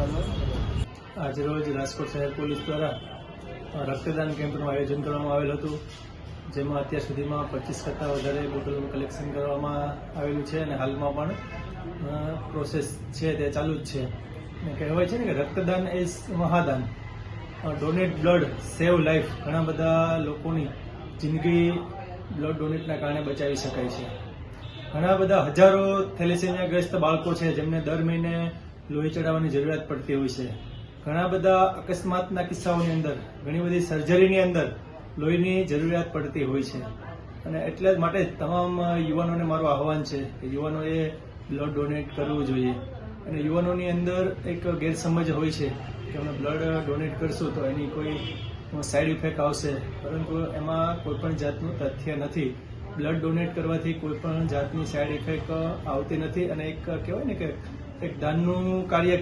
આજરોજ રાજકોટ શહેર પોલીસ દ્વારા રક્તદાન કેમ્પનું આયોજન કરવામાં આવેલ હતું, જેમાં અત્યાર સુધીમાં 25 કરતાં વધારે બોટલનું કલેક્શન કરવામાં આવેલું છે અને હાલમાં પણ પ્રોસેસ છે તે ચાલુ જ છે. અને કહેવાય છે ને કે રક્તદાન એ મહાદાન. Donate blood save life. ઘણા બધા લોકોની જિંદગી બ્લડ ડોનેટના કારણે બચાવી શકાય છે. ઘણા બધા હજારો થેલેસેમિયાગ્રસ્ત બાળકો છે જેમને દર મહિને લોહી ચડાવવાની જરૂરિયાત પડતી હોય છે. ઘણા બધા અકસ્માતના કિસ્સાઓની અંદર, ઘણી બધી સર્જરીની અંદર લોહીની જરૂરિયાત પડતી હોય છે. અને એટલે જ માટે તમામ યુવાનોને મારું આહવાન છે કે યુવાનોએ બ્લડ ડોનેટ કરવું જોઈએ. અને યુવાનોની અંદર એક ગેરસમજ હોય છે કે અમે બ્લડ ડોનેટ કરશું તો એની કોઈ સાઈડ ઇફેક્ટ આવશે, પરંતુ એમાં કોઈ પણ જાતનું તથ્ય નથી. બ્લડ ડોનેટ કરવાથી કોઈ પણ જાતની સાઈડ ઇફેક્ટ આવતી નથી અને એક કહેવાય ને કે એક દાનનું કાર્ય